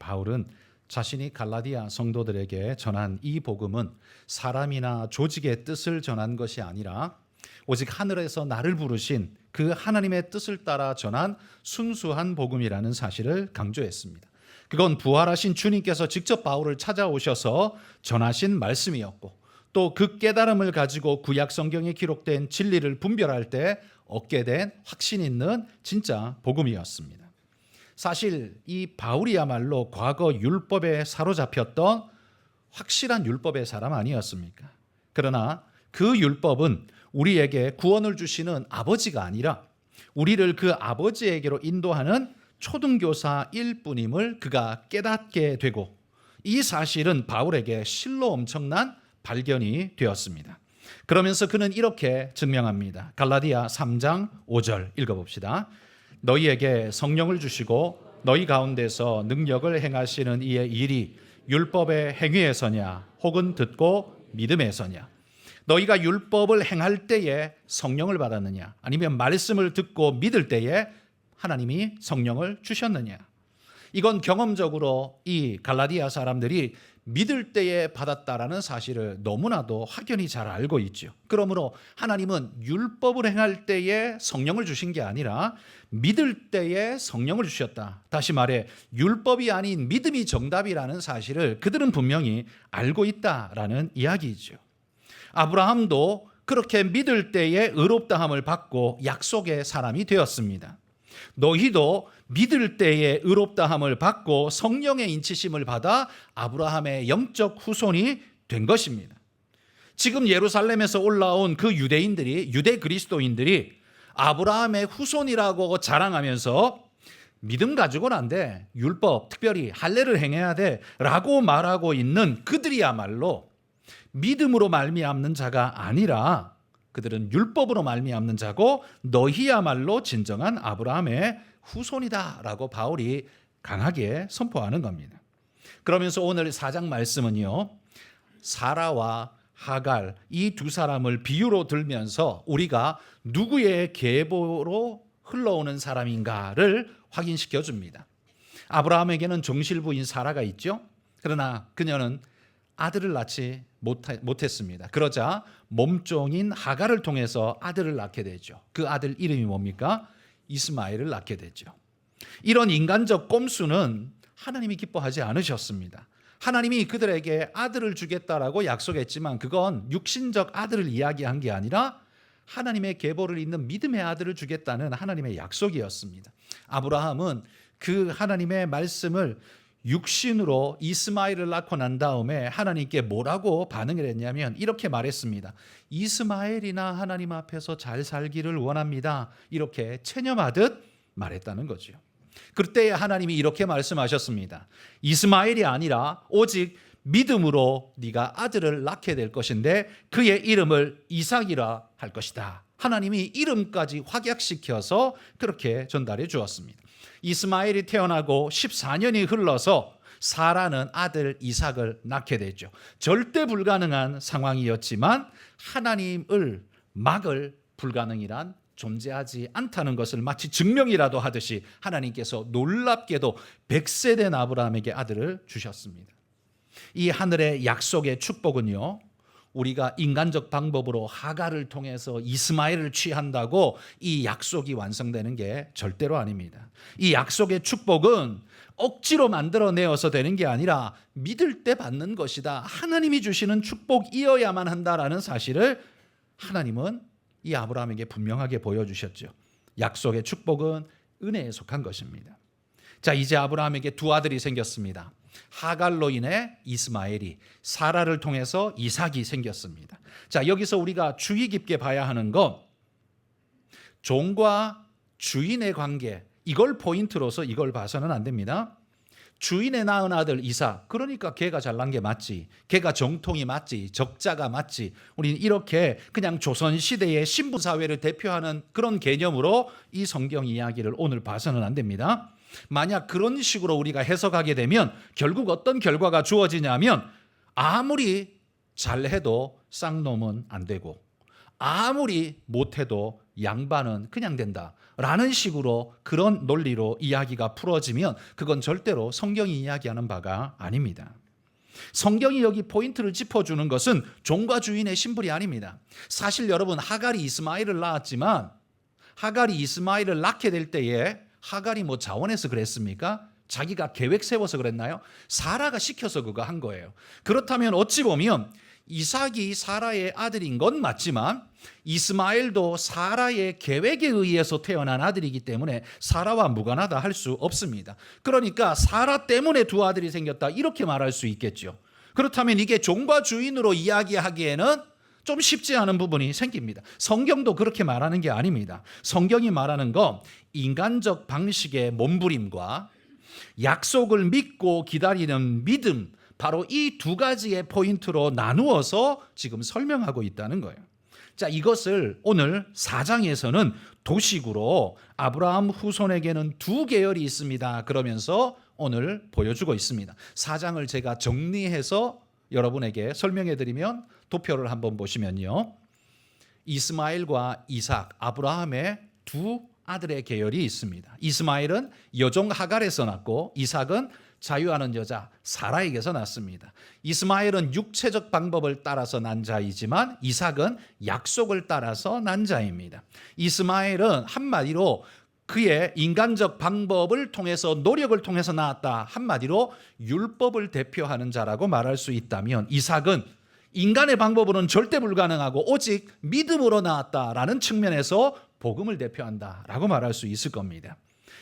바울은 자신이 갈라디아 성도들에게 전한 이 복음은 사람이나 조직의 뜻을 전한 것이 아니라 오직 하늘에서 나를 부르신 그 하나님의 뜻을 따라 전한 순수한 복음이라는 사실을 강조했습니다. 그건 부활하신 주님께서 직접 바울을 찾아오셔서 전하신 말씀이었고, 또 그 깨달음을 가지고 구약 성경에 기록된 진리를 분별할 때 얻게 된 확신 있는 진짜 복음이었습니다. 사실 이 바울이야말로 과거 율법에 사로잡혔던 확실한 율법의 사람 아니었습니까? 그러나 그 율법은 우리에게 구원을 주시는 아버지가 아니라 우리를 그 아버지에게로 인도하는 초등교사일 뿐임을 그가 깨닫게 되고, 이 사실은 바울에게 실로 엄청난 발견이 되었습니다. 그러면서 그는 이렇게 증명합니다. 갈라디아 3장 5절 읽어봅시다. 너희에게 성령을 주시고 너희 가운데서 능력을 행하시는 이의 일이 율법의 행위에서냐 혹은 듣고 믿음에서냐? 너희가 율법을 행할 때에 성령을 받았느냐, 아니면 말씀을 듣고 믿을 때에 하나님이 성령을 주셨느냐? 이건 경험적으로 이 갈라디아 사람들이 믿을 때에 받았다라는 사실을 너무나도 확연히 잘 알고 있죠. 그러므로 하나님은 율법을 행할 때에 성령을 주신 게 아니라 믿을 때에 성령을 주셨다. 다시 말해 율법이 아닌 믿음이 정답이라는 사실을 그들은 분명히 알고 있다라는 이야기이죠. 아브라함도 그렇게 믿을 때에 의롭다함을 받고 약속의 사람이 되었습니다. 너희도 믿을 때에 의롭다함을 받고 성령의 인치심을 받아 아브라함의 영적 후손이 된 것입니다. 지금 예루살렘에서 올라온 그 유대 그리스도인들이 아브라함의 후손이라고 자랑하면서 믿음 가지고는 안 돼, 율법 특별히 할례를 행해야 돼 라고 말하고 있는 그들이야말로 믿음으로 말미암는 자가 아니라 그들은 율법으로 말미암는 자고 너희야말로 진정한 아브라함의 후손이다라고 바울이 강하게 선포하는 겁니다. 그러면서 오늘 4장 말씀은요, 사라와 하갈 이 두 사람을 비유로 들면서 우리가 누구의 계보로 흘러오는 사람인가를 확인시켜 줍니다. 아브라함에게는 정실부인 사라가 있죠. 그러나 그녀는 아들을 낳지 못했습니다. 그러자 몸종인 하갈을 통해서 아들을 낳게 되죠. 그 아들 이름이 뭡니까? 이스마엘을 낳게 되죠. 이런 인간적 꼼수는 하나님이 기뻐하지 않으셨습니다. 하나님이 그들에게 아들을 주겠다라고 약속했지만 그건 육신적 아들을 이야기한 게 아니라 하나님의 계보를 잇는 믿음의 아들을 주겠다는 하나님의 약속이었습니다. 아브라함은 그 하나님의 말씀을 육신으로 이스마엘을 낳고 난 다음에 하나님께 뭐라고 반응을 했냐면 이렇게 말했습니다. 이스마엘이나 하나님 앞에서 잘 살기를 원합니다. 이렇게 체념하듯 말했다는 거죠. 그때 하나님이 이렇게 말씀하셨습니다. 이스마엘이 아니라 오직 믿음으로 네가 아들을 낳게 될 것인데 그의 이름을 이삭이라 할 것이다. 하나님이 이름까지 확약시켜서 그렇게 전달해 주었습니다. 이스마엘이 태어나고 14년이 흘러서 사라는 아들 이삭을 낳게 되죠. 절대 불가능한 상황이었지만 하나님을 막을 불가능이란 존재하지 않다는 것을 마치 증명이라도 하듯이 하나님께서 놀랍게도 100세 된 아브라함에게 아들을 주셨습니다. 이 하늘의 약속의 축복은요, 우리가 인간적 방법으로 하갈을 통해서 이스마엘을 취한다고 이 약속이 완성되는 게 절대로 아닙니다. 이 약속의 축복은 억지로 만들어내어서 되는 게 아니라 믿을 때 받는 것이다. 하나님이 주시는 축복이어야만 한다라는 사실을 하나님은 이 아브라함에게 분명하게 보여주셨죠. 약속의 축복은 은혜에 속한 것입니다. 자, 이제 아브라함에게 두 아들이 생겼습니다. 하갈로 인해 이스마엘이, 사라를 통해서 이삭이 생겼습니다. 자, 여기서 우리가 주의 깊게 봐야 하는 건 종과 주인의 관계, 이걸 포인트로서 이걸 봐서는 안 됩니다. 주인의 낳은 아들 이삭, 그러니까 걔가 잘난 게 맞지, 걔가 정통이 맞지, 적자가 맞지, 우리는 이렇게 그냥 조선시대의 신분사회를 대표하는 그런 개념으로 이 성경 이야기를 오늘 봐서는 안 됩니다. 만약 그런 식으로 우리가 해석하게 되면 결국 어떤 결과가 주어지냐면 아무리 잘해도 쌍놈은 안 되고 아무리 못해도 양반은 그냥 된다 라는 식으로 그런 논리로 이야기가 풀어지면 그건 절대로 성경이 이야기하는 바가 아닙니다. 성경이 여기 포인트를 짚어주는 것은 종과 주인의 신분이 아닙니다. 사실 여러분, 하갈이 이스마엘을 낳았지만 하갈이 이스마엘을 낳게 될 때에 하갈이 뭐 자원해서 그랬습니까? 자기가 계획 세워서 그랬나요? 사라가 시켜서 그거 한 거예요. 그렇다면 어찌 보면 이삭이 사라의 아들인 건 맞지만 이스마엘도 사라의 계획에 의해서 태어난 아들이기 때문에 사라와 무관하다 할 수 없습니다. 그러니까 사라 때문에 두 아들이 생겼다 이렇게 말할 수 있겠죠. 그렇다면 이게 종과 주인으로 이야기하기에는 좀 쉽지 않은 부분이 생깁니다. 성경도 그렇게 말하는 게 아닙니다. 성경이 말하는 건 인간적 방식의 몸부림과 약속을 믿고 기다리는 믿음, 바로 이 두 가지의 포인트로 나누어서 지금 설명하고 있다는 거예요. 자, 이것을 오늘 4장에서는 도식으로 아브라함 후손에게는 두 계열이 있습니다 그러면서 오늘 보여주고 있습니다. 4장을 제가 정리해서 여러분에게 설명해 드리면 도표를 한번 보시면요, 이스마엘과 이삭, 아브라함의 두 아들의 계열이 있습니다. 이스마엘은 여종 하갈에서 났고 이삭은 자유하는 여자 사라에게서 났습니다. 이스마엘은 육체적 방법을 따라서 난 자이지만 이삭은 약속을 따라서 난 자입니다. 이스마엘은 한마디로 그의 인간적 방법을 통해서, 노력을 통해서 낳았다, 한마디로 율법을 대표하는 자라고 말할 수 있다면, 이삭은 인간의 방법으로는 절대 불가능하고 오직 믿음으로 낳았다라는 측면에서 복음을 대표한다라고 말할 수 있을 겁니다.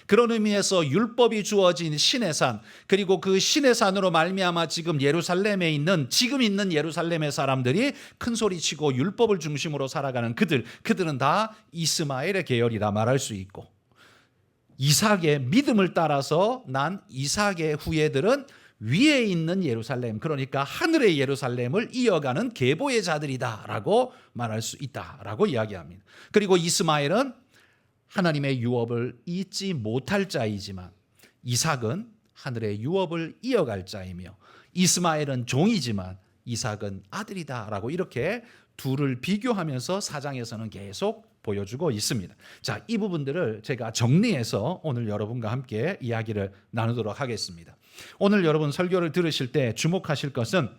그런 의미에서 율법이 주어진 시내산, 그리고 그 시내산으로 말미암아 지금 예루살렘에 있는, 지금 있는 예루살렘의 사람들이 큰 소리치고 율법을 중심으로 살아가는 그들은 다 이스마엘의 계열이라 말할 수 있고, 이삭의 믿음을 따라서 난 이삭의 후예들은 위에 있는 예루살렘, 그러니까 하늘의 예루살렘을 이어가는 계보의 자들이다라고 말할 수 있다라고 이야기합니다. 그리고 이스마엘은 하나님의 유업을 잊지 못할 자이지만 이삭은 하늘의 유업을 이어갈 자이며, 이스마엘은 종이지만 이삭은 아들이다라고 이렇게 둘을 비교하면서 4장에서는 계속 보여주고 있습니다. 자, 이 부분들을 제가 정리해서 오늘 여러분과 함께 이야기를 나누도록 하겠습니다. 오늘 여러분 설교를 들으실 때 주목하실 것은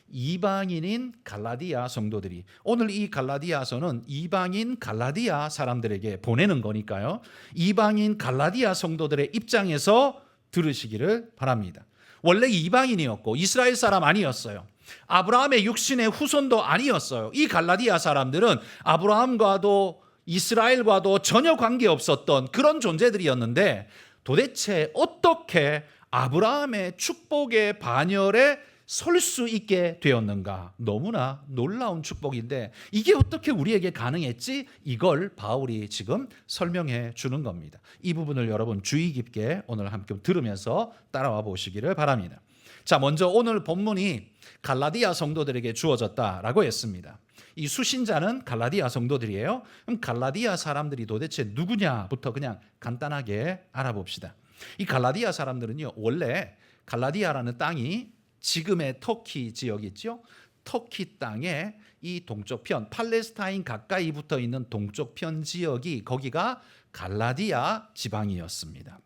이방인인 갈라디아 성도들이, 오늘 이 갈라디아서는 이방인 갈라디아 사람들에게 보내는 거니까요, 이방인 갈라디아 성도들의 입장에서 들으시기를 바랍니다. 원래 이방인이었고 이스라엘 사람 아니었어요. 아브라함의 육신의 후손도 아니었어요. 이 갈라디아 사람들은 아브라함과도 이스라엘과도 전혀 관계없었던 그런 존재들이었는데, 도대체 어떻게 아브라함의 축복의 반열에 설 수 있게 되었는가? 너무나 놀라운 축복인데 이게 어떻게 우리에게 가능했지? 이걸 바울이 지금 설명해 주는 겁니다. 이 부분을 여러분 주의 깊게 오늘 함께 들으면서 따라와 보시기를 바랍니다. 자, 먼저 오늘 본문이 갈라디아 성도들에게 주어졌다라고 했습니다. 이 수신자는 갈라디아 성도들이에요. 그럼 갈라디아 사람들이 도대체 누구냐부터 그냥 간단하게 알아봅시다. 이 갈라디아 사람들은요, 원래 갈라디아라는 땅이 지금의 터키 지역 있죠? 터키 땅의 이 동쪽편, 팔레스타인 가까이 붙어 있는 동쪽편 지역이, 거기가 갈라디아 지방이었습니다.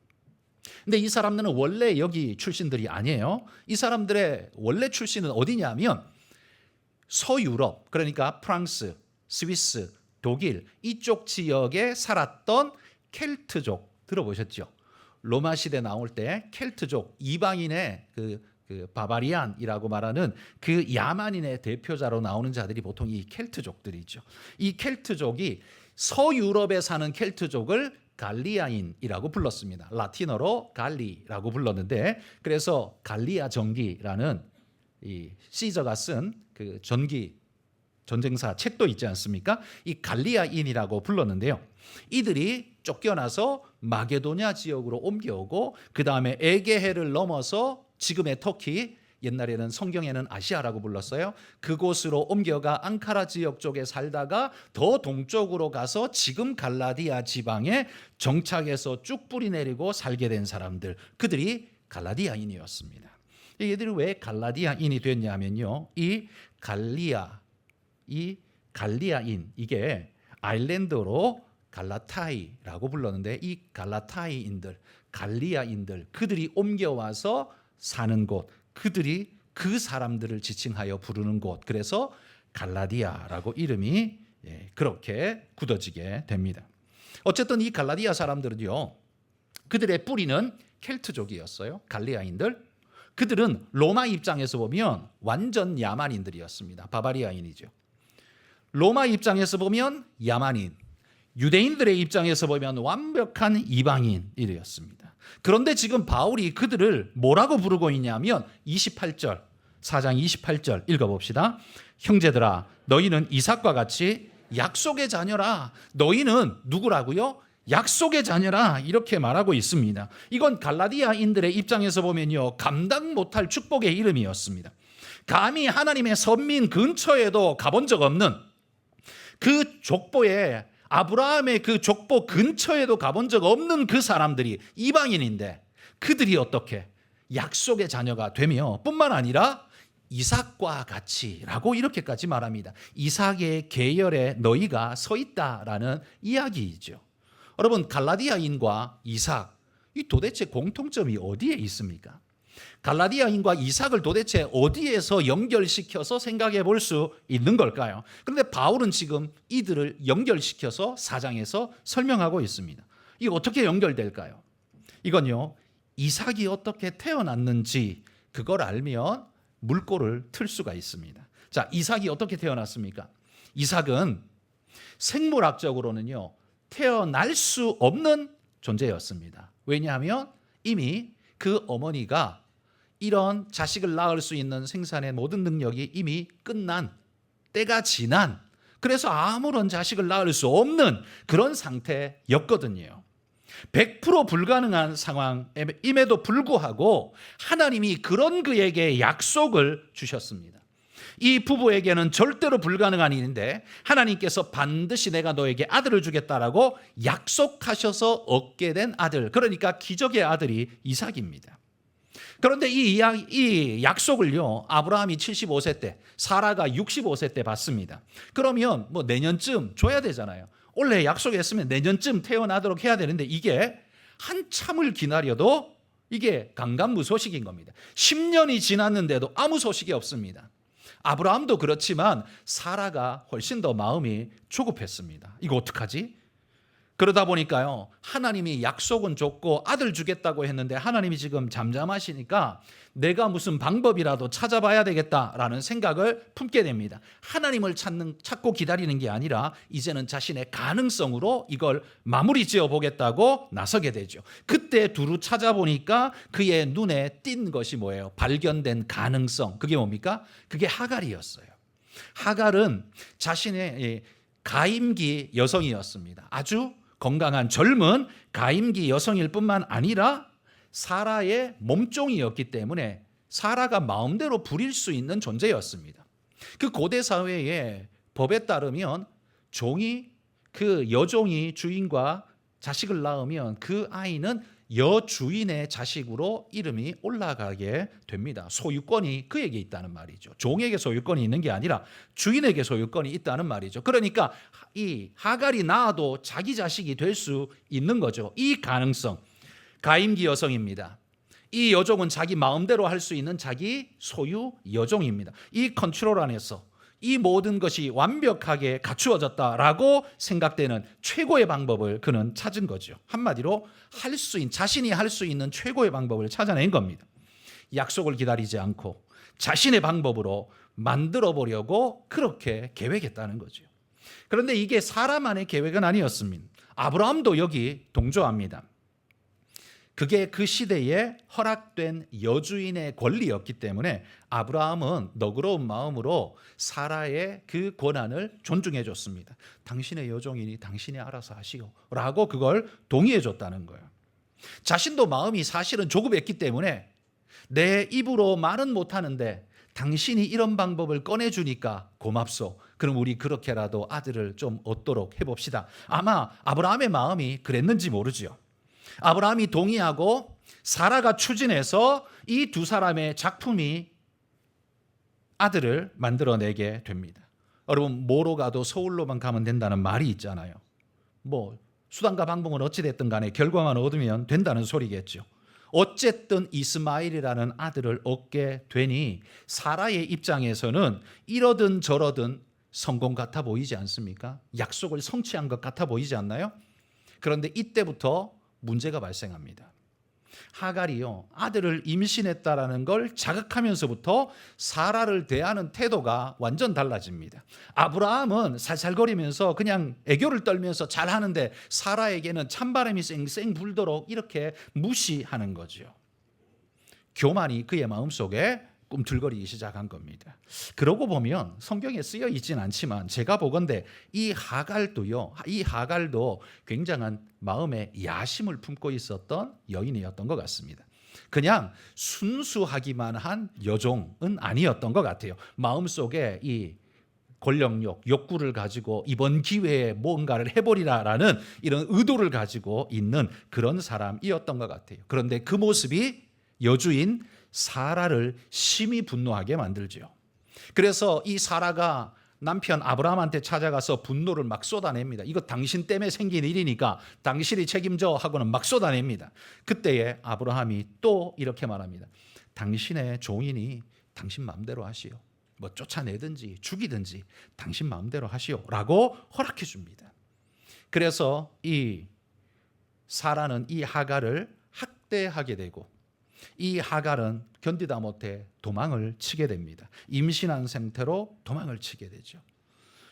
근데 이 사람들은 원래 여기 출신들이 아니에요. 이 사람들의 원래 출신은 어디냐면 서유럽, 그러니까 프랑스, 스위스, 독일 이쪽 지역에 살았던 켈트족 들어보셨죠? 로마 시대 나올 때 켈트족, 이방인의 그 바바리안이라고 말하는 그 야만인의 대표자로 나오는 자들이 보통 이 켈트족들이죠. 이 켈트족이 서유럽에 사는 켈트족을 갈리아인이라고 불렀습니다. 라틴어로 갈리라고 불렀는데, 그래서 갈리아 전기라는 이 시저가 쓴 그 전쟁사 책도 있지 않습니까? 이 갈리아인이라고 불렀는데요. 이들이 쫓겨나서 마게도냐 지역으로 옮겨오고, 그 다음에 에게해를 넘어서 지금의 터키, 옛날에는 성경에는 아시아라고 불렀어요. 그곳으로 옮겨가 앙카라 지역 쪽에 살다가 더 동쪽으로 가서 지금 갈라디아 지방에 정착해서 쭉 뿌리 내리고 살게 된 사람들, 그들이 갈라디아인이었습니다. 얘들이 왜 갈라디아인이 됐냐면요, 이 갈리아, 이 갈리아인, 이게 아일랜드로 갈라타이라고 불렀는데 이 갈라타이인들, 갈리아인들, 그들이 옮겨와서 사는 곳, 그들이 그 사람들을 지칭하여 부르는 곳, 그래서 갈라디아라고 이름이 그렇게 굳어지게 됩니다. 어쨌든 이 갈라디아 사람들은요, 그들의 뿌리는 켈트족이었어요. 갈리아인들. 그들은 로마 입장에서 보면 완전 야만인들이었습니다. 바바리아인이죠. 로마 입장에서 보면 야만인, 유대인들의 입장에서 보면 완벽한 이방인이었습니다. 그런데 지금 바울이 그들을 뭐라고 부르고 있냐면 28절, 4장 28절 읽어봅시다. 형제들아, 너희는 이삭과 같이 약속의 자녀라. 너희는 누구라고요? 약속의 자녀라, 이렇게 말하고 있습니다. 이건 갈라디아인들의 입장에서 보면요, 감당 못할 축복의 이름이었습니다. 감히 하나님의 선민 근처에도 가본 적 없는, 그 족보에 아브라함의 그 족보 근처에도 가본 적 없는 그 사람들이 이방인인데 그들이 어떻게 약속의 자녀가 되며, 뿐만 아니라 이삭과 같이라고 이렇게까지 말합니다. 이삭의 계열에 너희가 서 있다라는 이야기이죠. 여러분, 갈라디아인과 이삭, 이 도대체 공통점이 어디에 있습니까? 갈라디아인과 이삭을 도대체 어디에서 연결시켜서 생각해 볼 수 있는 걸까요? 그런데 바울은 지금 이들을 연결시켜서 4장에서 설명하고 있습니다. 이게 어떻게 연결될까요? 이건요, 이삭이 어떻게 태어났는지 그걸 알면 물꼬를 틀 수가 있습니다. 자, 이삭이 어떻게 태어났습니까? 이삭은 생물학적으로는요, 태어날 수 없는 존재였습니다. 왜냐하면 이미 그 어머니가 이런 자식을 낳을 수 있는 생산의 모든 능력이 이미 끝난, 때가 지난, 그래서 아무런 자식을 낳을 수 없는 그런 상태였거든요. 100% 불가능한 상황임에도 불구하고 하나님이 그런 그에게 약속을 주셨습니다. 이 부부에게는 절대로 불가능한 일인데 하나님께서 반드시 내가 너에게 아들을 주겠다라고 약속하셔서 얻게 된 아들, 그러니까 기적의 아들이 이삭입니다. 그런데 이 약속을요, 아브라함이 75세 때, 사라가 65세 때 받습니다. 그러면 뭐 내년쯤 줘야 되잖아요. 원래 약속했으면 내년쯤 태어나도록 해야 되는데 이게 한참을 기다려도 이게 강간무소식인 겁니다. 10년이 지났는데도 아무 소식이 없습니다. 아브라함도 그렇지만 사라가 훨씬 더 마음이 조급했습니다. 이거 어떡하지? 그러다 보니까요, 하나님이 약속은 줬고 아들 주겠다고 했는데 하나님이 지금 잠잠하시니까 내가 무슨 방법이라도 찾아봐야 되겠다라는 생각을 품게 됩니다. 하나님을 찾고 기다리는 게 아니라 이제는 자신의 가능성으로 이걸 마무리 지어 보겠다고 나서게 되죠. 그때 두루 찾아보니까 그의 눈에 띈 것이 뭐예요? 발견된 가능성. 그게 뭡니까? 그게 하갈이었어요. 하갈은 자신의 가임기 여성이었습니다. 아주 건강한 젊은 가임기 여성일 뿐만 아니라 사라의 몸종이었기 때문에 사라가 마음대로 부릴 수 있는 존재였습니다. 그 고대 사회의 법에 따르면 그 여종이 주인과 자식을 낳으면 그 아이는 여주인의 자식으로 이름이 올라가게 됩니다. 소유권이 그에게 있다는 말이죠. 종에게 소유권이 있는 게 아니라 주인에게 소유권이 있다는 말이죠. 그러니까 이 하갈이 낳아도 자기 자식이 될 수 있는 거죠. 이 가능성, 가임기 여성입니다. 이 여종은 자기 마음대로 할 수 있는 자기 소유 여종입니다. 이 컨트롤 안에서 이 모든 것이 완벽하게 갖추어졌다라고 생각되는 최고의 방법을 그는 찾은 거죠. 한마디로 자신이 할 수 있는 최고의 방법을 찾아낸 겁니다. 약속을 기다리지 않고 자신의 방법으로 만들어 보려고 그렇게 계획했다는 거죠. 그런데 이게 사람만의 계획은 아니었습니다. 아브라함도 여기 동조합니다. 그게 그 시대에 허락된 여주인의 권리였기 때문에 아브라함은 너그러운 마음으로 사라의 그 권한을 존중해 줬습니다. 당신의 여종이니 당신이 알아서 하시오 라고 그걸 동의해 줬다는 거예요. 자신도 마음이 사실은 조급했기 때문에 내 입으로 말은 못하는데 당신이 이런 방법을 꺼내주니까 고맙소. 그럼 우리 그렇게라도 아들을 좀 얻도록 해봅시다. 아마 아브라함의 마음이 그랬는지 모르죠. 아브라함이 동의하고 사라가 추진해서 이 두 사람의 작품이 아들을 만들어내게 됩니다. 여러분 뭐로 가도 서울로만 가면 된다는 말이 있잖아요. 뭐 수단과 방법은 어찌 됐든 간에 결과만 얻으면 된다는 소리겠죠. 어쨌든 이스마엘이라는 아들을 얻게 되니 사라의 입장에서는 이러든 저러든 성공 같아 보이지 않습니까? 약속을 성취한 것 같아 보이지 않나요? 그런데 이때부터 문제가 발생합니다. 하갈이요, 아들을 임신했다라는 걸 자각하면서부터 사라를 대하는 태도가 완전 달라집니다. 아브라함은 살살거리면서 그냥 애교를 떨면서 잘하는데 사라에게는 찬바람이 쌩쌩 불도록 이렇게 무시하는 거죠. 교만이 그의 마음속에 꿈틀거리기 시작한 겁니다. 그러고 보면 성경에 쓰여 있진 않지만 제가 보건대 이 하갈도 굉장한 마음의 야심을 품고 있었던 여인이었던 것 같습니다. 그냥 순수하기만 한 여종은 아니었던 것 같아요. 마음속에 이 권력욕, 욕구를 가지고 이번 기회에 뭔가를 해보리라라는 이런 의도를 가지고 있는 그런 사람이었던 것 같아요. 그런데 그 모습이 여주인 사라를 심히 분노하게 만들죠. 그래서 이 사라가 남편 아브라함한테 찾아가서 분노를 막 쏟아냅니다. 이거 당신 때문에 생긴 일이니까 당신이 책임져 하고는 막 쏟아냅니다. 그때에 아브라함이 또 이렇게 말합니다. 당신의 종인이 당신 마음대로 하시오. 뭐 쫓아내든지 죽이든지 당신 마음대로 하시오 라고 허락해 줍니다. 그래서 이 사라는 이 하갈을 학대하게 되고 이 하갈은 견디다 못해 도망을 치게 됩니다. 임신한 상태로 도망을 치게 되죠.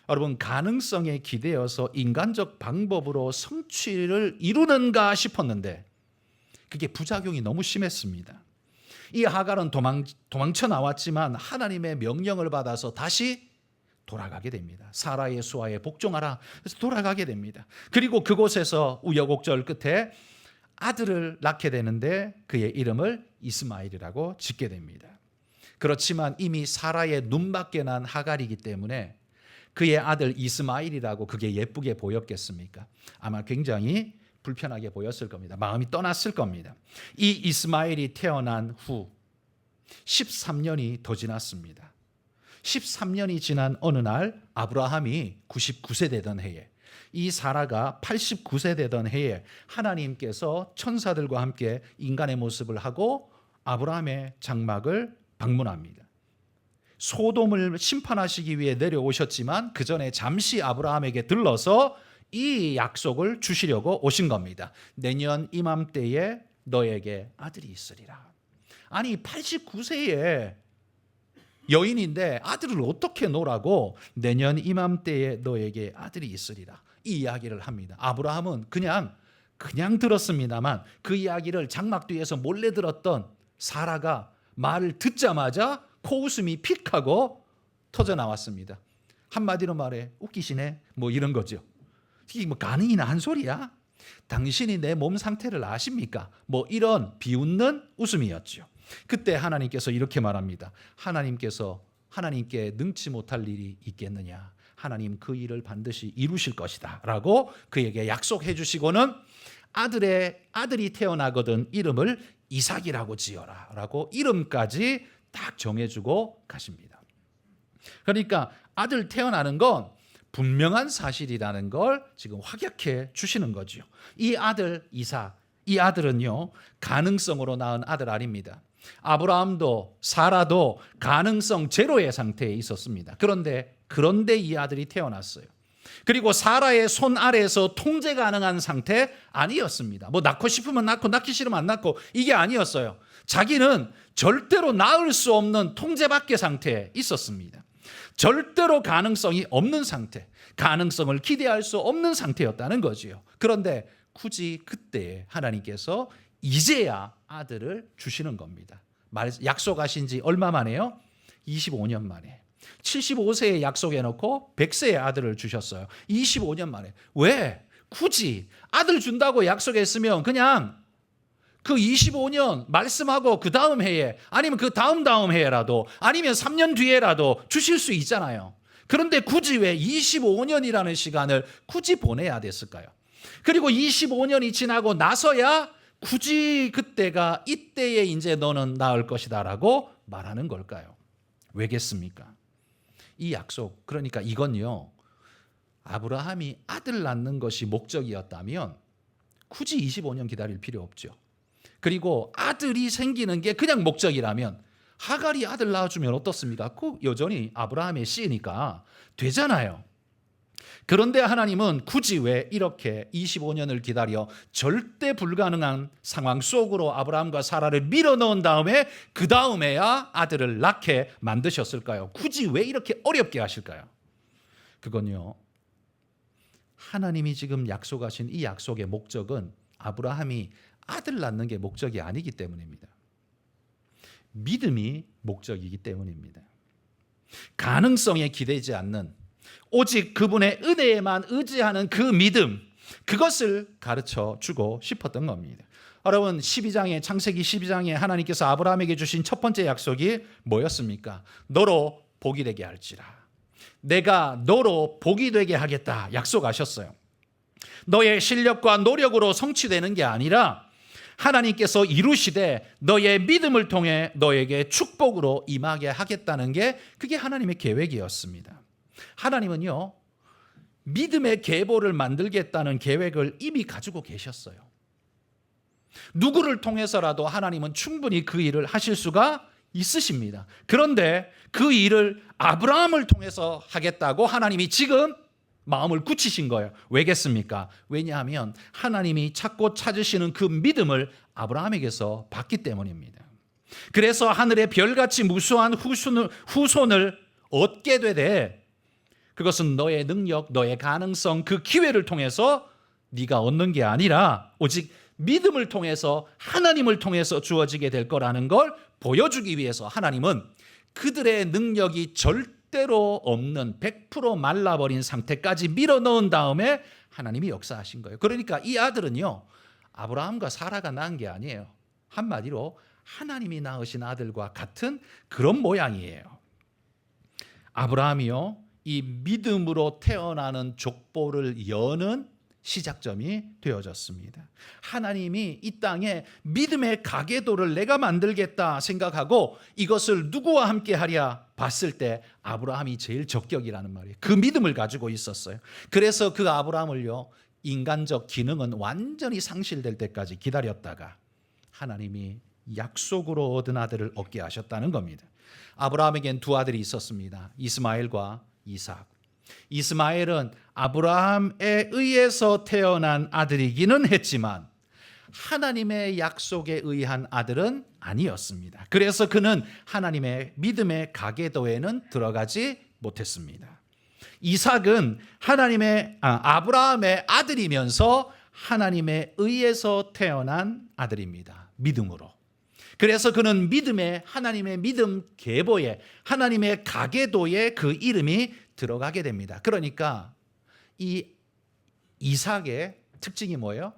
여러분, 가능성에 기대어서 인간적 방법으로 성취를 이루는가 싶었는데 그게 부작용이 너무 심했습니다. 이 하갈은 도망쳐 나왔지만 하나님의 명령을 받아서 다시 돌아가게 됩니다. 사라의 수하에 복종하라. 그래서 돌아가게 됩니다. 그리고 그곳에서 우여곡절 끝에 아들을 낳게 되는데 그의 이름을 이스마엘이라고 짓게 됩니다. 그렇지만 이미 사라의 눈밖에 난 하갈이기 때문에 그의 아들 이스마엘이라고 그게 예쁘게 보였겠습니까? 아마 굉장히 불편하게 보였을 겁니다. 마음이 떠났을 겁니다. 이 이스마엘이 태어난 후 13년이 더 지났습니다. 13년이 지난 어느 날 아브라함이 99세 되던 해에 이 사라가 89세 되던 해에 하나님께서 천사들과 함께 인간의 모습을 하고 아브라함의 장막을 방문합니다. 소돔을 심판하시기 위해 내려오셨지만 그 전에 잠시 아브라함에게 들러서 이 약속을 주시려고 오신 겁니다. 내년 이맘때에 너에게 아들이 있으리라. 아니 89세에 여인인데 아들을 어떻게 놓으라고 내년 이맘때에 너에게 아들이 있으리라. 이 이야기를 합니다. 아브라함은 그냥 들었습니다만 그 이야기를 장막 뒤에서 몰래 들었던 사라가 말을 듣자마자 코웃음이 픽 하고 터져 나왔습니다. 한마디로 말해 웃기시네 뭐 이런 거죠. 이게 뭐 가능이나 한 소리야? 당신이 내 몸 상태를 아십니까? 뭐 이런 비웃는 웃음이었죠. 그때 하나님께서 이렇게 말합니다. 하나님께 능치 못할 일이 있겠느냐? 하나님 그 일을 반드시 이루실 것이다 라고 그에게 약속해 주시고는 아들이 태어나거든 이름을 이삭이라고 지어라 라고 이름까지 딱 정해주고 가십니다. 그러니까 아들 태어나는 건 분명한 사실이라는 걸 지금 확약해 주시는 거죠. 이 아들 이삭, 이 아들은요 가능성으로 낳은 아들 아닙니다. 아브라함도 사라도 가능성 제로의 상태에 있었습니다. 그런데 이 아들이 태어났어요. 그리고 사라의 손 아래에서 통제 가능한 상태 아니었습니다. 뭐 낳고 싶으면 낳고 낳기 싫으면 안 낳고 이게 아니었어요. 자기는 절대로 낳을 수 없는 통제 밖의 상태에 있었습니다. 절대로 가능성이 없는 상태, 가능성을 기대할 수 없는 상태였다는 거지요. 그런데 굳이 그때 하나님께서 이제야 아들을 주시는 겁니다. 약속하신 지 얼마 만에요? 25년 만에. 75세에 약속해놓고 100세에 아들을 주셨어요. 25년 만에. 왜? 굳이 아들 준다고 약속했으면 그냥 그 25년 말씀하고 그 다음 해에 아니면 그 다음 해에라도 아니면 3년 뒤에라도 주실 수 있잖아요. 그런데 굳이 왜 25년이라는 시간을 굳이 보내야 됐을까요? 그리고 25년이 지나고 나서야 굳이 그때가 이때에 이제 너는 낳을 것이다 라고 말하는 걸까요? 왜겠습니까? 이 약속, 그러니까 이건요, 아브라함이 아들 낳는 것이 목적이었다면 굳이 25년 기다릴 필요 없죠. 그리고 아들이 생기는 게 그냥 목적이라면 하갈이 아들 낳아주면 어떻습니까? 그 여전히 아브라함의 씨니까 되잖아요. 그런데 하나님은 굳이 왜 이렇게 25년을 기다려 절대 불가능한 상황 속으로 아브라함과 사라를 밀어넣은 다음에 그 다음에야 아들을 낳게 만드셨을까요? 굳이 왜 이렇게 어렵게 하실까요? 그건요, 하나님이 지금 약속하신 이 약속의 목적은 아브라함이 아들 낳는 게 목적이 아니기 때문입니다. 믿음이 목적이기 때문입니다. 가능성에 기대지 않는, 오직 그분의 은혜에만 의지하는 그 믿음, 그것을 가르쳐 주고 싶었던 겁니다. 여러분, 창세기 12장에 하나님께서 아브라함에게 주신 첫 번째 약속이 뭐였습니까? 너로 복이 되게 할지라. 내가 너로 복이 되게 하겠다 약속하셨어요. 너의 실력과 노력으로 성취되는 게 아니라 하나님께서 이루시되 너의 믿음을 통해 너에게 축복으로 임하게 하겠다는 게 그게 하나님의 계획이었습니다. 하나님은요, 믿음의 계보를 만들겠다는 계획을 이미 가지고 계셨어요. 누구를 통해서라도 하나님은 충분히 그 일을 하실 수가 있으십니다. 그런데 그 일을 아브라함을 통해서 하겠다고 하나님이 지금 마음을 굳히신 거예요. 왜겠습니까? 왜냐하면 하나님이 찾고 찾으시는 그 믿음을 아브라함에게서 받기 때문입니다. 그래서 하늘의 별같이 무수한 후손을 얻게 되되, 그것은 너의 능력, 너의 가능성, 그 기회를 통해서 네가 얻는 게 아니라 오직 믿음을 통해서, 하나님을 통해서 주어지게 될 거라는 걸 보여주기 위해서 하나님은 그들의 능력이 절대로 없는 100% 말라버린 상태까지 밀어넣은 다음에 하나님이 역사하신 거예요. 그러니까 이 아들은요, 아브라함과 사라가 낳은 게 아니에요. 한마디로 하나님이 낳으신 아들과 같은 그런 모양이에요. 아브라함이요, 이 믿음으로 태어나는 족보를 여는 시작점이 되어졌습니다. 하나님이 이 땅에 믿음의 가계도를 내가 만들겠다 생각하고 이것을 누구와 함께 하랴 봤을 때 아브라함이 제일 적격이라는 말이에요. 그 믿음을 가지고 있었어요. 그래서 그 아브라함을요, 인간적 기능은 완전히 상실될 때까지 기다렸다가 하나님이 약속으로 얻은 아들을 얻게 하셨다는 겁니다. 아브라함에겐 두 아들이 있었습니다. 이스마엘과 이삭. 이스마엘은 아브라함에 의해서 태어난 아들이기는 했지만 하나님의 약속에 의한 아들은 아니었습니다. 그래서 그는 하나님의 믿음의 가계도에는 들어가지 못했습니다. 이삭은 아브라함의 아들이면서 하나님에 의해서 태어난 아들입니다. 믿음으로. 그래서 그는 하나님의 믿음 계보에, 하나님의 가계도에 그 이름이 들어가게 됩니다. 그러니까 이 이삭의 특징이 뭐예요?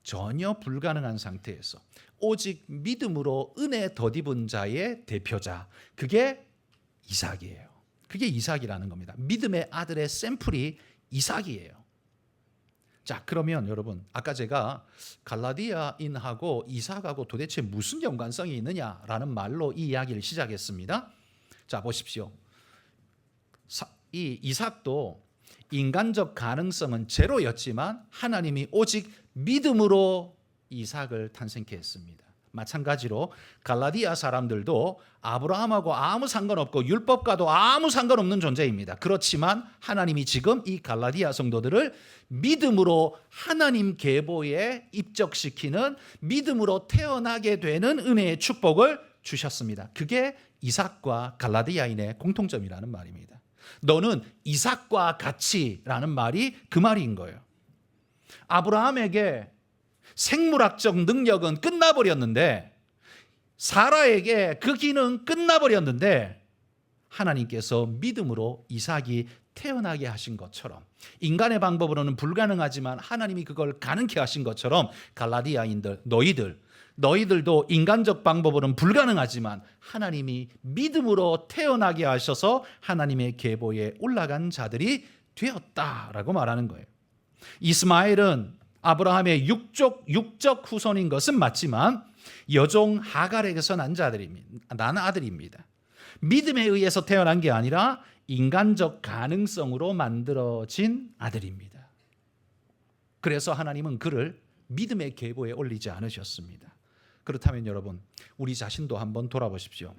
전혀 불가능한 상태에서 오직 믿음으로 은혜 덧입은 자의 대표자, 그게 이삭이에요. 그게 이삭이라는 겁니다. 믿음의 아들의 샘플이 이삭이에요. 자, 그러면 여러분, 아까 제가 갈라디아인하고 이삭하고 도대체 무슨 연관성이 있느냐라는 말로 이 이야기를 시작했습니다. 자, 보십시오. 이 이삭도 인간적 가능성은 제로였지만 하나님이 오직 믿음으로 이삭을 탄생케 했습니다. 마찬가지로 갈라디아 사람들도 아브라함하고 아무 상관없고 율법과도 아무 상관없는 존재입니다. 그렇지만 하나님이 지금 이 갈라디아 성도들을 믿음으로 하나님 계보에 입적시키는, 믿음으로 태어나게 되는 은혜의 축복을 주셨습니다. 그게 이삭과 갈라디아인의 공통점이라는 말입니다. 너는 이삭과 같이라는 말이 그 말인 거예요. 아브라함에게 생물학적 능력은 끝나버렸는데, 사라에게 그 기능 끝나버렸는데, 하나님께서 믿음으로 이삭이 태어나게 하신 것처럼, 인간의 방법으로는 불가능하지만 하나님이 그걸 가능케 하신 것처럼, 갈라디아인들, 너희들도 인간적 방법으로는 불가능하지만 하나님이 믿음으로 태어나게 하셔서 하나님의 계보에 올라간 자들이 되었다라고 말하는 거예요. 이스마엘은 아브라함의 육적 후손인 것은 맞지만 여종 하갈에게서 난 아들입니다. 믿음에 의해서 태어난 게 아니라 인간적 가능성으로 만들어진 아들입니다. 그래서 하나님은 그를 믿음의 계보에 올리지 않으셨습니다. 그렇다면 여러분, 우리 자신도 한번 돌아보십시오.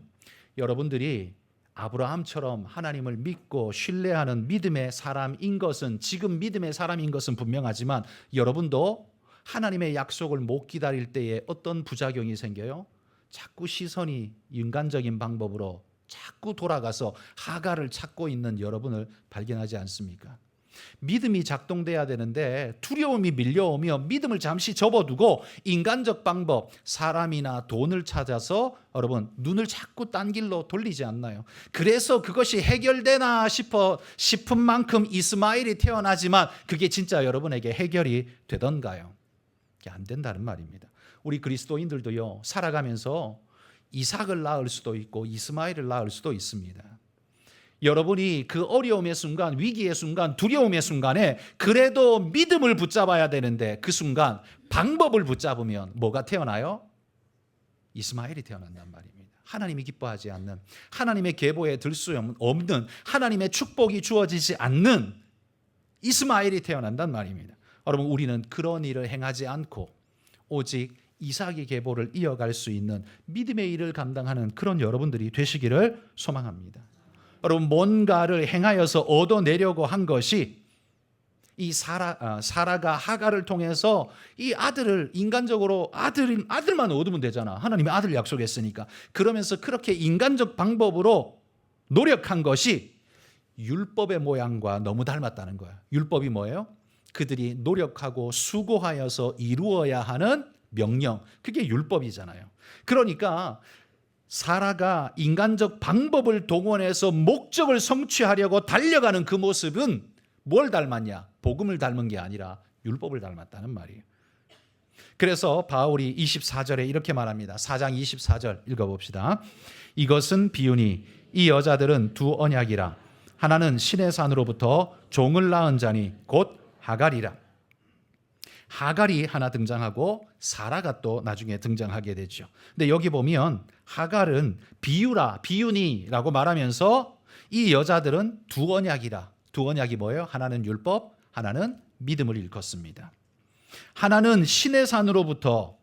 여러분들이 아브라함처럼 하나님을 믿고 신뢰하는 믿음의 사람인 것은, 지금 믿음의 사람인 것은 분명하지만 여러분도 하나님의 약속을 못 기다릴 때에 어떤 부작용이 생겨요? 자꾸 시선이 인간적인 방법으로 자꾸 돌아가서 하갈을 찾고 있는 여러분을 발견하지 않습니까? 믿음이 작동돼야 되는데 두려움이 밀려오며 믿음을 잠시 접어두고 인간적 방법, 사람이나 돈을 찾아서 여러분 눈을 자꾸 딴 길로 돌리지 않나요? 그래서 그것이 해결되나 싶은 만큼 이스마엘이 태어나지만 그게 진짜 여러분에게 해결이 되던가요? 그게 안 된다는 말입니다. 우리 그리스도인들도요, 살아가면서 이삭을 낳을 수도 있고 이스마엘을 낳을 수도 있습니다. 여러분이 그 어려움의 순간, 위기의 순간, 두려움의 순간에 그래도 믿음을 붙잡아야 되는데 그 순간 방법을 붙잡으면 뭐가 태어나요? 이스마엘이 태어난단 말입니다. 하나님이 기뻐하지 않는, 하나님의 계보에 들 수 없는, 하나님의 축복이 주어지지 않는 이스마엘이 태어난단 말입니다. 여러분, 우리는 그런 일을 행하지 않고 오직 이삭의 계보를 이어갈 수 있는 믿음의 일을 감당하는 그런 여러분들이 되시기를 소망합니다. 여러분, 뭔가를 행하여서 얻어내려고 한 것이 이 사라가 하갈을 통해서 이 아들을 인간적으로 아들만 얻으면 되잖아. 하나님이 아들 약속했으니까. 그러면서 그렇게 인간적 방법으로 노력한 것이 율법의 모양과 너무 닮았다는 거야. 율법이 뭐예요? 그들이 노력하고 수고하여서 이루어야 하는 명령, 그게 율법이잖아요. 그러니까 사라가 인간적 방법을 동원해서 목적을 성취하려고 달려가는 그 모습은 뭘 닮았냐? 복음을 닮은 게 아니라 율법을 닮았다는 말이에요. 그래서 바울이 24절에 이렇게 말합니다. 4장 24절 읽어봅시다. 이것은 비유니 이 여자들은 두 언약이라. 하나는 신의 산으로부터 종을 낳은 자니 곧 하갈이라. 하갈이 하나 등장하고 사라가 또 나중에 등장하게 되죠. 근데 여기 보면 하갈은 비유니라고 말하면서 이 여자들은 두 언약이라. 두 언약이 뭐예요? 하나는 율법, 하나는 믿음을 일컫습니다. 하나는 신의 산으로부터,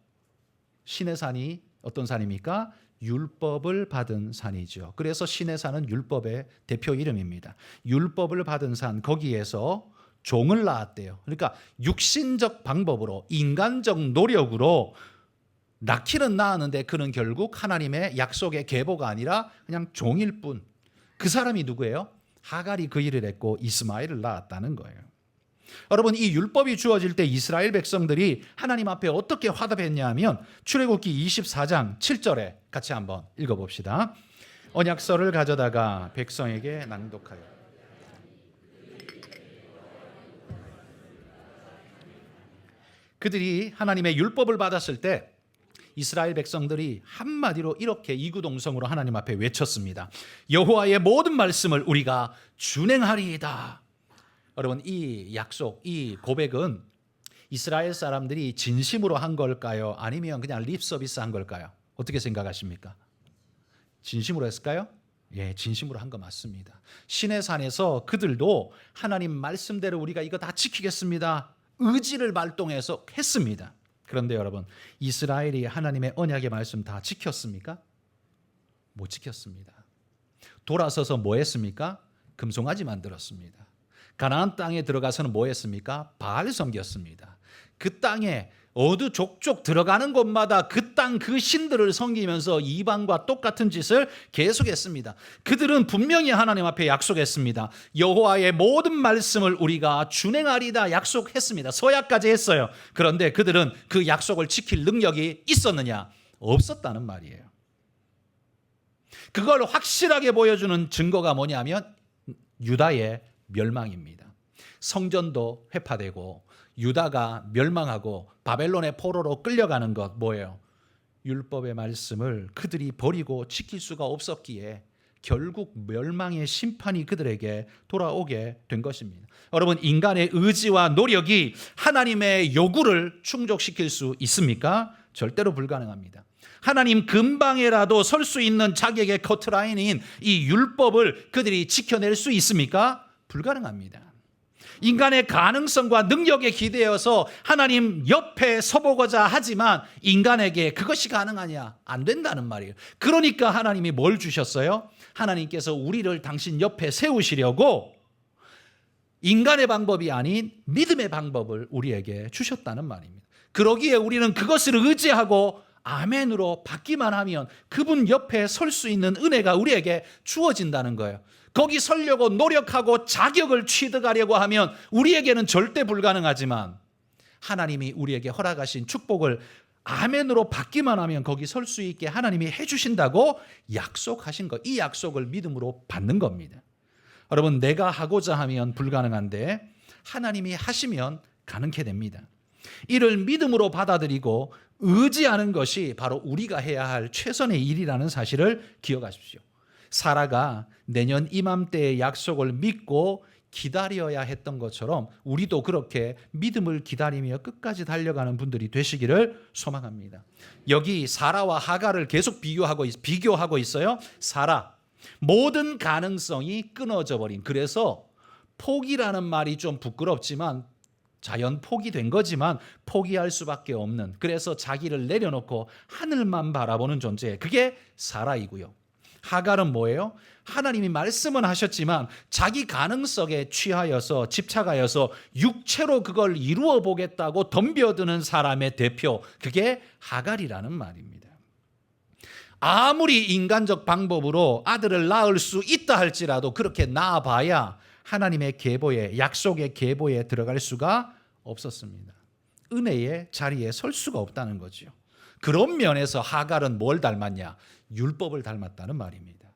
신의 산이 어떤 산입니까? 율법을 받은 산이죠. 그래서 신의 산은 율법의 대표 이름입니다. 율법을 받은 산, 거기에서 종을 낳았대요. 그러니까 육신적 방법으로, 인간적 노력으로 낳기는 낳았는데 그는 결국 하나님의 약속의 계보가 아니라 그냥 종일 뿐. 그 사람이 누구예요? 하갈이 그 일을 했고 이스마엘을 낳았다는 거예요. 여러분, 이 율법이 주어질 때 이스라엘 백성들이 하나님 앞에 어떻게 화답했냐 하면 출애굽기 24장 7절에 같이 한번 읽어봅시다. 언약서를 가져다가 백성에게 낭독하여. 그들이 하나님의 율법을 받았을 때 이스라엘 백성들이 한마디로 이렇게 이구동성으로 하나님 앞에 외쳤습니다. 여호와의 모든 말씀을 우리가 준행하리이다. 여러분, 이 약속, 이 고백은 이스라엘 사람들이 진심으로 한 걸까요? 아니면 그냥 립 서비스 한 걸까요? 어떻게 생각하십니까? 진심으로 했을까요? 예, 진심으로 한 거 맞습니다. 신의 산에서 그들도 하나님 말씀대로 우리가 이거 다 지키겠습니다. 의지를 발동해서 했습니다. 그런데 여러분, 이스라엘이 하나님의 언약의 말씀 다 지켰습니까? 못 지켰습니다. 돌아서서 뭐 했습니까? 금송아지 만들었습니다. 가나안 땅에 들어가서는 뭐 했습니까? 바알 섬겼습니다. 그 땅에 어두 족족 들어가는 곳마다 그 땅 그 신들을 섬기면서 이방과 똑같은 짓을 계속했습니다. 그들은 분명히 하나님 앞에 약속했습니다. 여호와의 모든 말씀을 우리가 준행하리다 약속했습니다. 서약까지 했어요. 그런데 그들은 그 약속을 지킬 능력이 있었느냐? 없었다는 말이에요. 그걸 확실하게 보여주는 증거가 뭐냐면 유다의 멸망입니다. 성전도 회파되고 유다가 멸망하고 바벨론의 포로로 끌려가는 것 뭐예요? 율법의 말씀을 그들이 버리고 지킬 수가 없었기에 결국 멸망의 심판이 그들에게 돌아오게 된 것입니다. 여러분, 인간의 의지와 노력이 하나님의 요구를 충족시킬 수 있습니까? 절대로 불가능합니다. 하나님 근방에라도 설 수 있는 자격의 커트라인인 이 율법을 그들이 지켜낼 수 있습니까? 불가능합니다. 인간의 가능성과 능력에 기대어서 하나님 옆에 서보고자 하지만 인간에게 그것이 가능하냐? 안 된다는 말이에요. 그러니까 하나님이 뭘 주셨어요? 하나님께서 우리를 당신 옆에 세우시려고 인간의 방법이 아닌 믿음의 방법을 우리에게 주셨다는 말입니다. 그러기에 우리는 그것을 의지하고 아멘으로 받기만 하면 그분 옆에 설 수 있는 은혜가 우리에게 주어진다는 거예요. 거기 서려고 노력하고 자격을 취득하려고 하면 우리에게는 절대 불가능하지만 하나님이 우리에게 허락하신 축복을 아멘으로 받기만 하면 거기 설 수 있게 하나님이 해주신다고 약속하신 것, 이 약속을 믿음으로 받는 겁니다. 여러분, 내가 하고자 하면 불가능한데 하나님이 하시면 가능케 됩니다. 이를 믿음으로 받아들이고 의지하는 것이 바로 우리가 해야 할 최선의 일이라는 사실을 기억하십시오. 사라가 내년 이맘때의 약속을 믿고 기다려야 했던 것처럼 우리도 그렇게 믿음을 기다리며 끝까지 달려가는 분들이 되시기를 소망합니다. 여기 사라와 하갈을 계속 비교하고 있어요. 사라, 모든 가능성이 끊어져 버린, 그래서 포기라는 말이 좀 부끄럽지만 자연 포기된 거지만 포기할 수밖에 없는, 그래서 자기를 내려놓고 하늘만 바라보는 존재, 그게 사라이고요. 하갈은 뭐예요? 하나님이 말씀은 하셨지만 자기 가능성에 취하여서 집착하여서 육체로 그걸 이루어 보겠다고 덤벼드는 사람의 대표, 그게 하갈이라는 말입니다. 아무리 인간적 방법으로 아들을 낳을 수 있다 할지라도 그렇게 낳아봐야 하나님의 계보에, 약속의 계보에 들어갈 수가 없었습니다. 은혜의 자리에 설 수가 없다는 거죠. 그런 면에서 하갈은 뭘 닮았냐? 율법을 닮았다는 말입니다.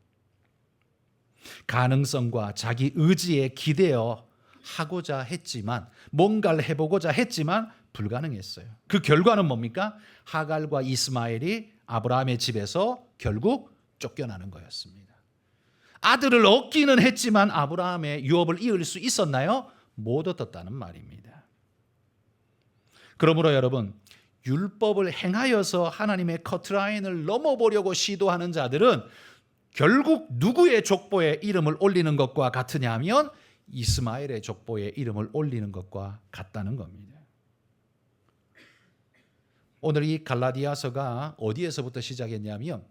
가능성과 자기 의지에 기대어 하고자 했지만, 뭔가를 해보고자 했지만 불가능했어요. 그 결과는 뭡니까? 하갈과 이스마엘이 아브라함의 집에서 결국 쫓겨나는 거였습니다. 아들을 얻기는 했지만 아브라함의 유업을 이을 수 있었나요? 못 얻었다는 말입니다. 그러므로 여러분, 율법을 행하여서 하나님의 커트라인을 넘어보려고 시도하는 자들은 결국 누구의 족보에 이름을 올리는 것과 같으냐 하면 이스마엘의 족보에 이름을 올리는 것과 같다는 겁니다. 오늘 이 갈라디아서가 어디에서부터 시작했냐면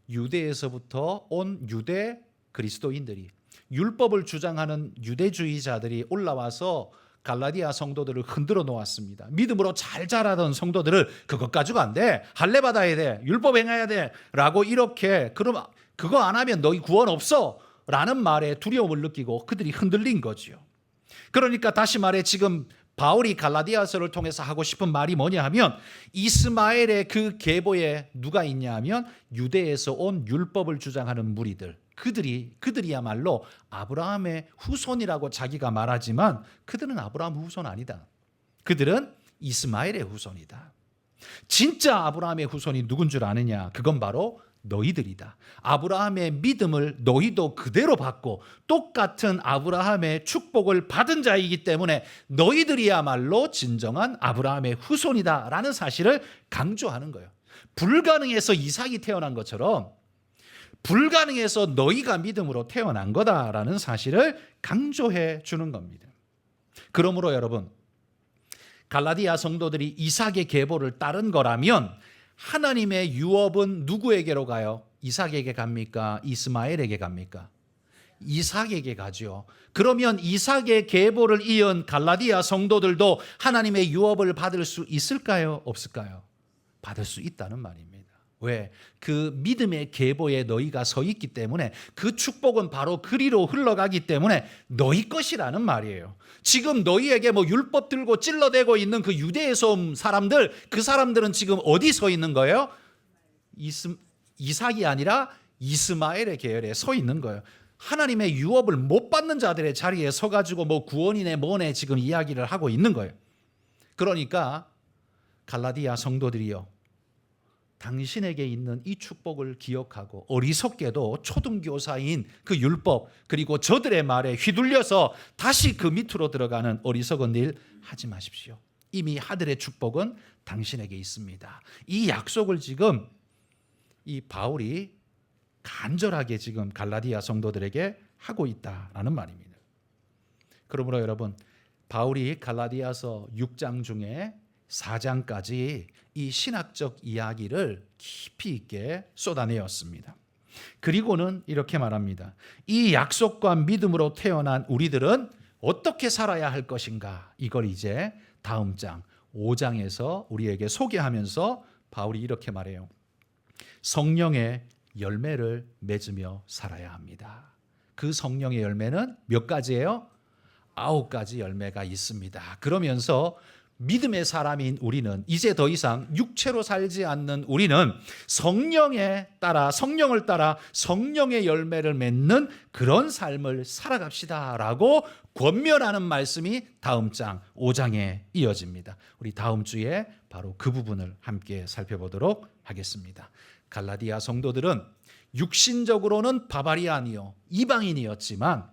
유대에서부터 온 유대 그리스도인들이, 율법을 주장하는 유대주의자들이 올라와서 갈라디아 성도들을 흔들어 놓았습니다. 믿음으로 잘 자라던 성도들을 그것 가지고 안 돼, 할례 받아야 돼, 율법 행해야 돼 라고 이렇게, 그럼 그거 안 하면 너희 구원 없어 라는 말에 두려움을 느끼고 그들이 흔들린 거죠. 그러니까 다시 말해 지금 바울이 갈라디아서를 통해서 하고 싶은 말이 뭐냐 하면 이스마엘의 그 계보에 누가 있냐 하면 유대에서 온 율법을 주장하는 무리들, 그들이야말로 아브라함의 후손이라고 자기가 말하지만 그들은 아브라함 후손 아니다. 그들은 이스마엘의 후손이다. 진짜 아브라함의 후손이 누군 줄 아느냐? 그건 바로 너희들이다. 아브라함의 믿음을 너희도 그대로 받고 똑같은 아브라함의 축복을 받은 자이기 때문에 너희들이야말로 진정한 아브라함의 후손이다라는 사실을 강조하는 거예요. 불가능해서 이삭이 태어난 것처럼 불가능해서 너희가 믿음으로 태어난 거다라는 사실을 강조해 주는 겁니다. 그러므로 여러분, 갈라디아 성도들이 이삭의 계보를 따른 거라면 하나님의 유업은 누구에게로 가요? 이삭에게 갑니까? 이스마엘에게 갑니까? 이삭에게 가죠. 그러면 이삭의 계보를 이은 갈라디아 성도들도 하나님의 유업을 받을 수 있을까요? 없을까요? 받을 수 있다는 말입니다. 왜? 그 믿음의 계보에 너희가 서 있기 때문에, 그 축복은 바로 그리로 흘러가기 때문에 너희 것이라는 말이에요. 지금 너희에게 뭐 율법 들고 찔러대고 있는 그 유대에서 온 사람들, 그 사람들은 지금 어디 서 있는 거예요? 이삭이 아니라 이스마엘의 계열에 서 있는 거예요. 하나님의 유업을 못 받는 자들의 자리에 서가지고 뭐 구원이네 뭐네 지금 이야기를 하고 있는 거예요. 그러니까 갈라디아 성도들이요, 당신에게 있는 이 축복을 기억하고 어리석게도 초등교사인 그 율법 그리고 저들의 말에 휘둘려서 다시 그 밑으로 들어가는 어리석은 일 하지 마십시오. 이미 하늘의 축복은 당신에게 있습니다. 이 약속을 지금 이 바울이 간절하게 지금 갈라디아 성도들에게 하고 있다라는 말입니다. 그러므로 여러분, 바울이 갈라디아서 6장 중에 4장까지 이 신학적 이야기를 깊이 있게 쏟아내었습니다. 그리고는 이렇게 말합니다. 이 약속과 믿음으로 태어난 우리들은 어떻게 살아야 할 것인가? 이걸 이제 다음 장 5장에서 우리에게 소개하면서 바울이 이렇게 말해요. 성령의 열매를 맺으며 살아야 합니다. 그 성령의 열매는 몇 가지예요? 9가지 열매가 있습니다. 그러면서 믿음의 사람인 우리는 이제 더 이상 육체로 살지 않는 우리는 성령을 따라 성령의 열매를 맺는 그런 삶을 살아갑시다라고 권면하는 말씀이 다음 장 5장에 이어집니다. 우리 다음 주에 바로 그 부분을 함께 살펴보도록 하겠습니다. 갈라디아 성도들은 육신적으로는 바바리안이요 이방인이었지만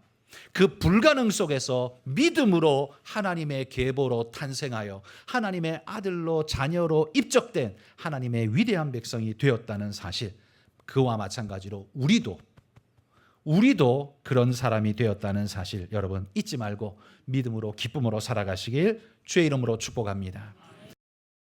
그 불가능 속에서 믿음으로 하나님의 계보로 탄생하여 하나님의 아들로 자녀로 입적된 하나님의 위대한 백성이 되었다는 사실, 그와 마찬가지로 우리도 그런 사람이 되었다는 사실 여러분 잊지 말고 믿음으로 기쁨으로 살아가시길 주의 이름으로 축복합니다.